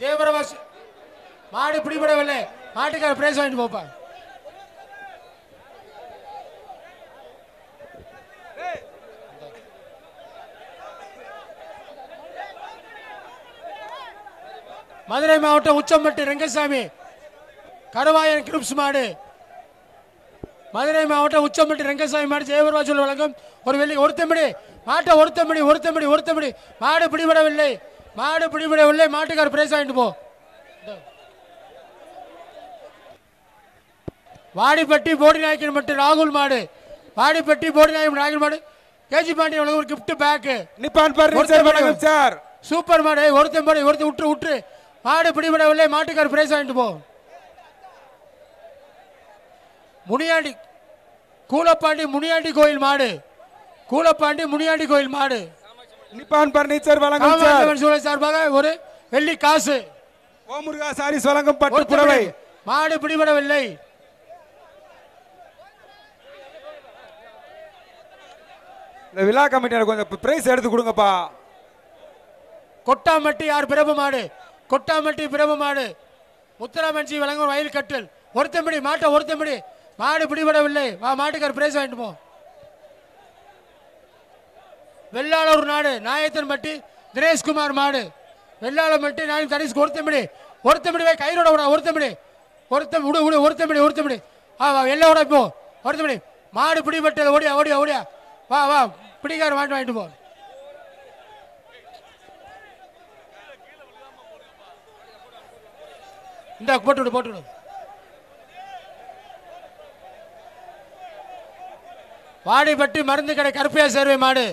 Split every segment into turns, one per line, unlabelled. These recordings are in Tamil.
ஜெயபிரகாஷ் மாடு பிடிபடவில்லை. மாட்டுக்கார பிரைஸ் வாங்கிட்டு போப்பா. மதுரை மாவட்டம் உச்சம்பட்டி ரெங்கசாமி கருவாயன் கிருப்ஸ் மாடு. மதுரை மாவட்டம் உச்சம்பட்டி ரெங்கசாமி மாடு ஜெயபிரகாஷ் வழங்கும் ஒரு வெள்ளி ஒருத்தம்படி மாட்டை ஒருத்தம்படி மாடு பிடிபடவில்லை. மாட்டுக்கார பிரைஸ் வாங்கிட்டு போ. வாடிப்பட்டி போடிநாயக்கன் மட்டும் ராகுல் மாடு. வாடிப்பட்டி போடிநாயக்கன் ராகுல் மாடு. கேஜி பாண்டியன் வழங்கும் ஒரு கிஃப்ட் பேக்.
நிப்பான் பர்னிச்சர் வழங்கும் சார்
சூப்பர் மாடு. ஒருத்தம்படி விட்டு மாடு பிடிபடவில்லை. மாட்டுக்கார பிரைஸ் வாங்கிட்டு போ. முனியாண்டி கூலப்பாண்டி முனியாண்டி கோயில் மாடு. கூலப்பாண்டி முனியாண்டி கோயில் மாடு.
நிப்பான் பர்னிச்சர் வழங்கும் சார்
சார்பாக ஒரு வெள்ளி காசு.
ஓமுருகா சாரீஸ் வழங்கும் பட்டு புடவை.
மாடு பிடிபடவில்லை.
இந்த விழா கமிட்டியார் கொஞ்சம் பிரைஸ் எடுத்து கொடுங்கப்பா.
கொட்டாமட்டி யார் பிரபு மாடு. கொட்டாமட்டி பிரபு மாடு. முத்துராமன்சி வழங்கும் வயல் கட்டல். ஒருத்தம்படி மாட்டை ஒருத்தம்படி மாடு பிடிபடவில்லை. வா மாட்டுக்கார பிரைஸ் வாங்கிட்டு போ. வெள்ளாளூர் நாடு நாயத்தன்பட்டி தினேஷ்குமார் மாடு. வெள்ளாளம்பட்டி நாயும் தனீஷ் ஒருத்தம்படி வை கயிறோட விட ஒருத்தம்படி ஒருத்தம்படி எல்லாம் விட இப்போ ஒருத்தம்படி மாடு பிடிபட்டது. ஓடியா வா பிடிக்கார மாட்டு வாங்கிட்டு போ. இந்த போட்டு வாடிப்பட்டி மருந்து கடை கருப்பையா சேர்வை மாடு.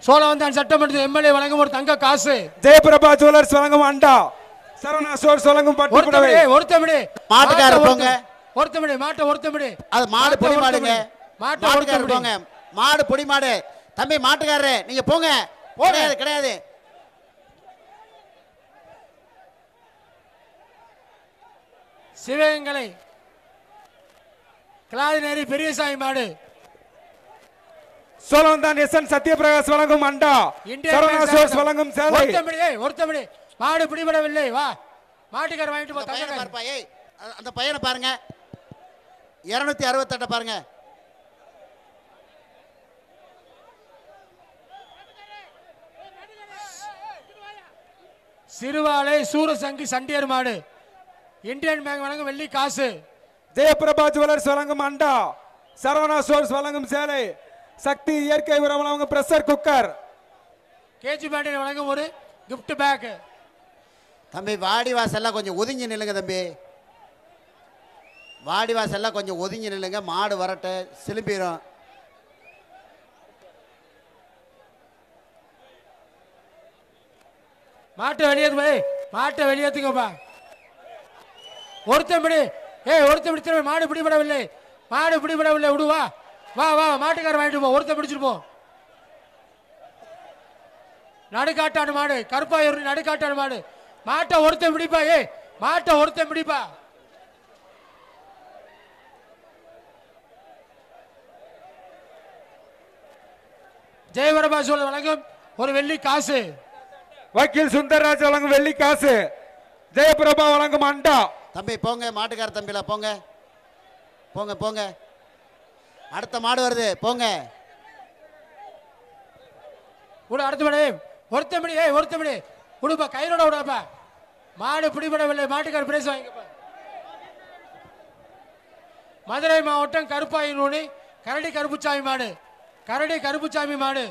சோழவந்தான் சட்டமன்ற எம்எல்ஏ வழங்கும் ஒரு தங்க காசு.
ஜெயபிரபா ஜுவல்லர்ஸ் வழங்கும் அண்டா. சரவணா ஸ்டோர்ஸ் வழங்கும் பட்டு புடவை.
ஒருத்தம்படி
மாட்டுக்கார போங்க.
ஒருத்தம்படி மாட்டை ஒருத்தம்படி
அது மாடு பொடி மாடுங்க. மாட்டுக்கார போங்க. மாடு பொடி மாடு. தம்பி மாட்டுக்காரரே நீங்க போங்க. கிடையாது
சிவகங்கை கிளாதிநேரி பெரியசாமி மாடு.
சோழவந்தான் எஸ்என் சத்யபிரகாஷ் வழங்கும் அண்டா. சரவணா ஸ்டோர்ஸ் வழங்கும் சேலை.
ஒருத்தம்படி மாடு பிடிபடவில்லை. வா மாட்டுக்கார வாங்கிட்டு போ.
அந்த பையனை பாருங்க. 268 பாருங்க.
சிறுவாலை சூரசங்கி சண்டியர் மாடு. இந்தியன் பேங்க் வழங்கும் வெள்ளி காசு.
ஜெயபிரபா ஜுவல்லர்ஸ் வழங்கும் அண்டா. சரவணா ஸ்டோர்ஸ் வழங்கும் சேலை. சக்தி இயற்கை உரம் வழங்கும் பிரஷர் குக்கர்.
கேஜி பாண்டியன் வழங்கும் ஒரு கிஃப்ட் பேக்.
தம்பி வாடி வாசல்லாம் கொஞ்சம் ஒதுங்கி நில்லுங்க. தம்பி வாடி வாசல்லாம் கொஞ்சம் ஒதுங்கி நில்லுங்க. மாடு வரட்டு சிலும்பிடும்.
மாட்டை வெளியேற்றுங்கப்பா. ஒருத்தம்படி திரும்ப மாடு பிடிபடவில்லை. விடுவா. வா மாட்டுக்கார வாங்கிட்டு போ. ஒருத்த பிடிச்சிட்டு போ. நடுக்காட்டாடு மாடு. கருப்பாயூர் நடுக்காட்டாடு மாடு. மாட்டை ஒருத்தன் பிடிப்பா. ஜெயபிரபா சோழ வழங்கும் ஒரு வெள்ளி காசு.
வக்கீல் சுந்தரராஜ் வழங்கும் வெள்ளி காசு. ஜெயபிரபா வழங்கும் அண்டா.
தம்பி போங்க. மாட்டுக்கார தம்பில போங்க. அடுத்த மாடு வருது. போங்க.
அடுத்த மாடு. ஒருத்தம்படி விடுப்பா. கயிறோட விடாப்பா. மாடு பிடிபடவில்லை. மாட்டுக்கார பிரைஸ் வாங்கிக்கப்பா. மதுரை மாவட்டம் கருப்பாயூர் கரடி கருப்புச்சாமி மாடு.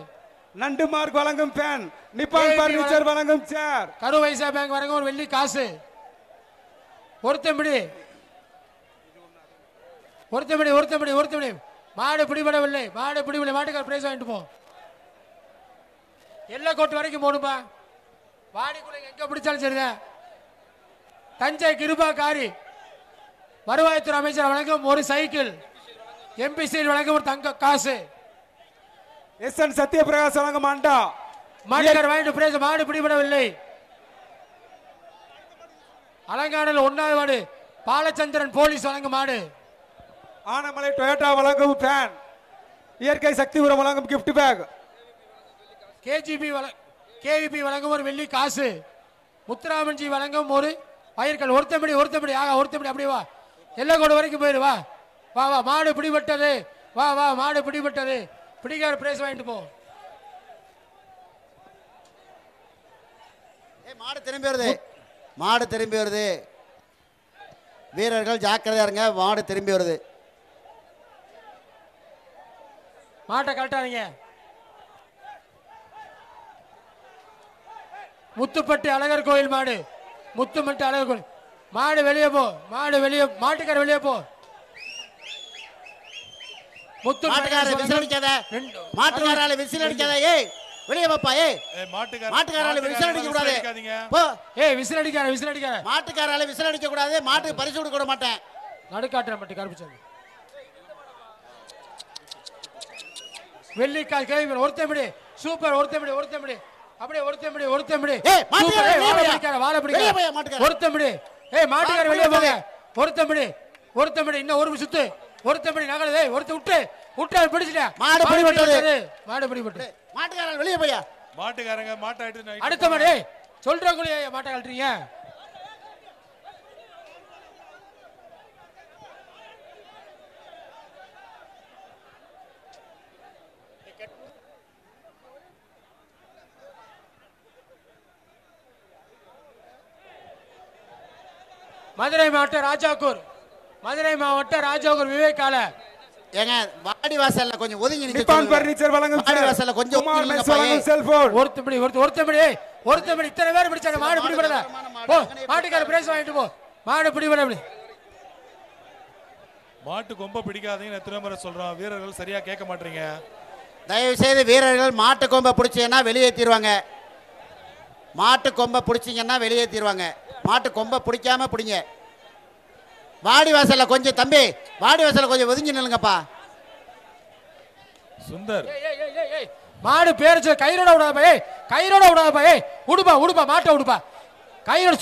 நண்டு மார்க் வழங்கும் பேன். நிப்பான் பர்னிச்சர் வழங்கும் சேர்.
கருவைசா பேங்க் வழங்கும் ஒரு வெள்ளி காசு. ஒருத்தம்படி மாடு பிடிபடவில்லை. மாட்டுக்கார பிரைஸ் வாங்கிட்டு போ. எல்லா கோட்டு வரைக்கும் போடுப்பா. வாடிக்குள்ள எங்க பிடிச்சாலும் சரிதான். தஞ்சை கிருபா காரி வருவாய்த்துறை அமைச்சர் வழங்கும் ஒரு சைக்கிள். எம்பிசியில் வழங்கும் ஒரு தங்க காசு.
எஸ்என் சத்யபிரகாஷ் வழங்கும் அண்டா.
மாட்டுக்கார வாங்கிட்டு பிரைஸ். மாடு பிடிபடவில்லை. அலங்கானல் 1வது மாடு. பாலச்சந்திரன் போலீஸ் வழங்கும் மாடு.
ஆனமலை டொயோட்டா வழங்கும் பேன். இயற்கை சக்தி உரம் வழங்கும் கிஃப்ட் பேக்.
கேவிபி வழங்கும் ஒரு வெள்ளி காசு. முத்துராமன்ஜி வழங்கும் ஒரு வயற்கல். ஒருத்தம்படி ஆகா ஒருத்தம்படி அப்படியே வா, எல்லை கோடு வரைக்கும் போயிரு. வா வா வா, மாடு பிடிபட்டது. வா வா, மாடு பிடிபட்டது. பிடிக்கார பிரைஸ் வாங்கிட்டு போ.
மாடு திரும்பி வருது, மாடு திரும்பி வருது. வீரர்கள் ஜாக்கிரதையா இருங்க, மாடு திரும்பி வருது.
மாட்டை கழட்டாதீங்க. முத்துப்பட்டி அழகர் கோயில் மாடு, முத்துப்பட்டி அழகர் கோயில் மாடு வெளியே போ, மாடு வெளியே, மாட்டுக்கார வெளியே போ.
மாட்டுக்காரரை விசில் அடிக்காத, மாட்டுக்காரால விசில் அடிக்காத. ஏய் வெளியே பாப்பா. ஏய் மாட்டுக்காரால விசில் அடிக்க கூடாது. போ.
ஏய் விசில் அடிக்காத, விசில் அடிக்காத.
மாட்டுக்காரால விசில் அடிக்க கூடாது. மாட்டுக்கு பரிசு கொடுக்க மாட்டேன்.
நடுக்காட்டுற மட்டும் கருப்புச்சாமி. வெள்ளிக்கால் கேள்வி ஒருத்தம்படி சூப்பர். ஒருத்தம்படி அப்படியே ஒருத்தம்படி.
ஏய் மாட்டுக்கார
வாழ பிடிக்காத ஒருத்தம்படி. ஏய் மாட்டுக்கார வெளியே போங்க. ஒருத்தம்படி இன்னும் ஒரு சுத்து. ஒருத்தம்படி நகல. ஏய் ஒருத்த விட்டு பிடிச்சிட்ட.
மாடு பிடிபட்டது.
மாட்டுக்கார
வெளியே போயா.
மாட்டுக்காரங்க மாட்டாயிட்டு
அடுத்த மாடு சொல்றவங்களே மாட்டை கழட்டுறீங்க. மதுரை மாவட்ட ராஜாக்கூர் விவேகால.
ஏங்க வாடி வாசல்ல கொஞ்சம் ஒதுங்கி நிக்க
நிப்பான் பர்னிச்சர் வழங்கும்
வாடி வாசல்ல கொஞ்சம்
குமார் மெஸ் வழங்கும் செல்போன்.
ஒருத்தம்படி இத்தனை பேர் பிடிச்சாங்க. மாடு பிடிபடல. போ, மாட்டுக்கார பிரைஸ் வாங்கிட்டு போ. மாடு பிடிபடல.
மாட்டு கொம்ப பிடிக்காதீங்க. எத்தனை முறை சொல்றோம், வீரர்கள் சரியா கேட்க மாட்டீங்க.
தயவு செய்து வீரர்கள் மாட்டு கொம்பை பிடிச்சீங்கன்னா வெளியேற்றிடுவாங்க. மாட்டு கொம்பை பிடிச்சிங்கன்னா வெளியேற்றிடுவாங்க. மாட்டு கொம்பை பிடிக்காம பிடிங்க. வாடி வாசல்ல கொஞ்சம் தம்பி, வாடி வாசல்ல கொஞ்சம் ஒதுங்கி நில்லுங்கப்பா.
சுந்தர்
மாடு பேரு கயிறோட விடாதப்பா. கயிறோட விடாதப்பா. உடுப்பா மாட்டை உடுப்பா. கயிறோட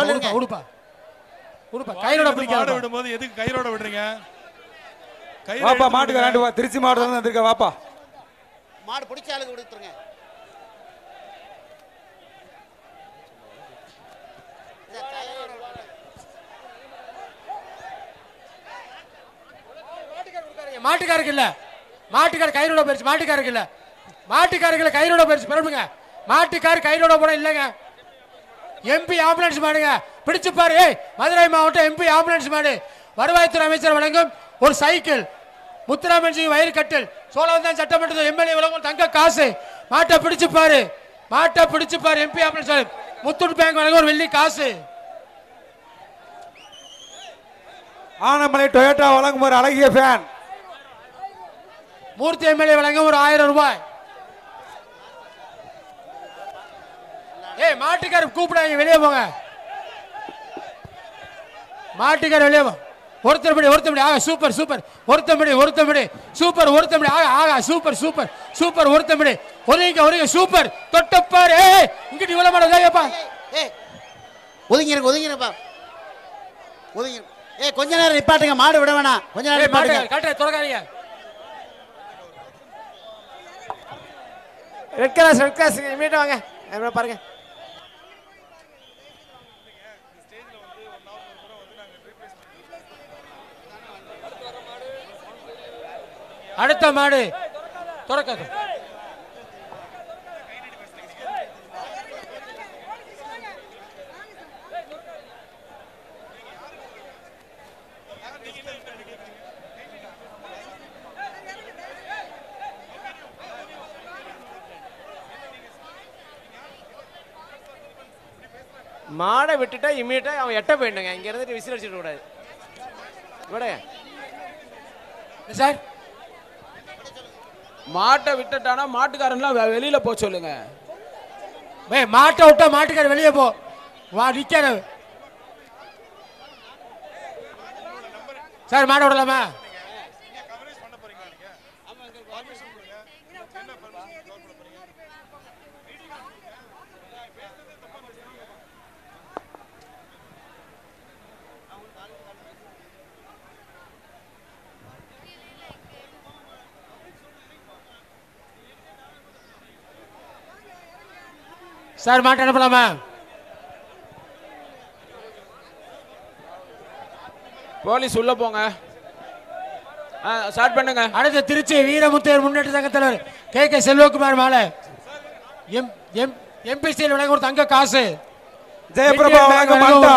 சொல்லுங்க. உடுப்பா கயிறோட பிடிக்காத.
விடும்போது எதுக்கு கயிறோட விடுறீங்க?
வாப்பா மாட்டுக்கு ரெண்டு வா. திருச்சி மாடு வந்து வந்திருக்க. வாப்பா
மாடு பிடிச்ச ஆளுக்கு கொடுத்துருங்க.
மாட்டுக்காருக்கு இல்ல, மாட்டுக்கார கயிறோட போயிருச்சு. மாட்டுக்காருக்கு இல்ல, மாட்டுக்காரர்களை கயிறோட போயிருச்சு. பிறப்புங்க மாட்டுக்கார் கயிறோட போட இல்லைங்க. எம்பி ஆம்புலன்ஸ் மாடுங்க பிடிச்சு பாரு. மதுரை மாவட்டம் எம்பி ஆம்புலன்ஸ் மாடு. வருவாய்த்துறை அமைச்சர் வழங்கும் ஒரு சைக்கிள். முத்துராமன்ஜி வயிறு கட்டில். சோழவந்தான் சட்டமன்ற எம்எல்ஏ வழங்கும் தங்க காசு. மாட்டை பிடிச்சு பாரு. MP ambulance. முத்தூட் பேங்க் வழங்கும் ஒரு வெள்ளி காசு.
ஆனமலை டொயோட்டா வழங்கும் ஒரு அழகிய ஃபேன்.
மூர்த்தி எம்எல்ஏ வழங்கும் ஒரு 1000 ரூபாய். ஏய் மாட்டுக்கார கூப்பிடாங்க, வெளியே போங்க. மாட்டுக்கார வெளியே போ. ஒருத்தம்படி ஆக சூப்பர். ஒருத்தம்படி சூப்பர். ஆக சூப்பர். ஒருத்தம்படி ஒருங்க சூப்பர். தொட்டப்பாரு. இங்கிட்டு இவ்வளவு மாடப்பா.
ஒதுங்கிருப்பா. கொஞ்ச நேரம் நிப்பாட்டுங்க. மாடு விட வேணாம். கொஞ்ச நேரம் நிப்பாட்டுங்க.
கரெக்டா தொடக்காதீங்க.
ரெட் கிளாஸ் மீட் வாங்க. பாருங்க.
அடுத்த மாடு தொடக்காது.
மாடை விட்டுட்டா இமீடியட்டா அவன் எட்ட போயிடுங்க. இங்க இருந்து விசில் அடிச்சிட கூடாது.
சார்
மாட்டை விட்டுட்டானா மாட்டுக்காரன்லாம் வெளியில போ சொல்லுங்க.
மாட்டை விட்டா மாட்டுக்கார வெளியே போ. வா நிக்கிற சார். மாட விடலாமா? சார் மாட்டை அனுப்பலாமா?
போலீஸ் உள்ள போங்க. ஸ்டார்ட் பண்ணுங்க.
அடுத்து திருச்சி வீரமுத்தையர் முன்னேற்ற சங்க தலைவர் கே செல்வகுமார் மாலை எம்பிசியில் வழங்க ஒரு தங்க காசு.
ஜெயபிரபா வழங்கும் அண்டா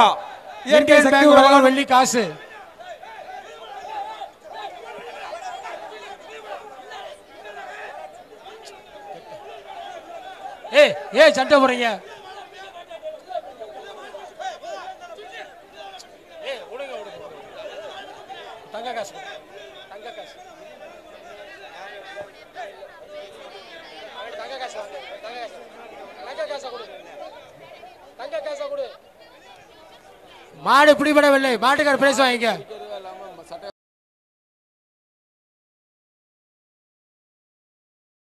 இயற்கை சக்தி வழங்கும்
வெள்ளி காசு. சண்டை போறீங்க. தங்க காசு தங்க காசு தங்க காசு தங்க காசு கொடு தங்க காசு கொடு. மாடு பிடிபடவில்லை. மாட்டுக்கார பிரைஸ் வாங்கிக்க.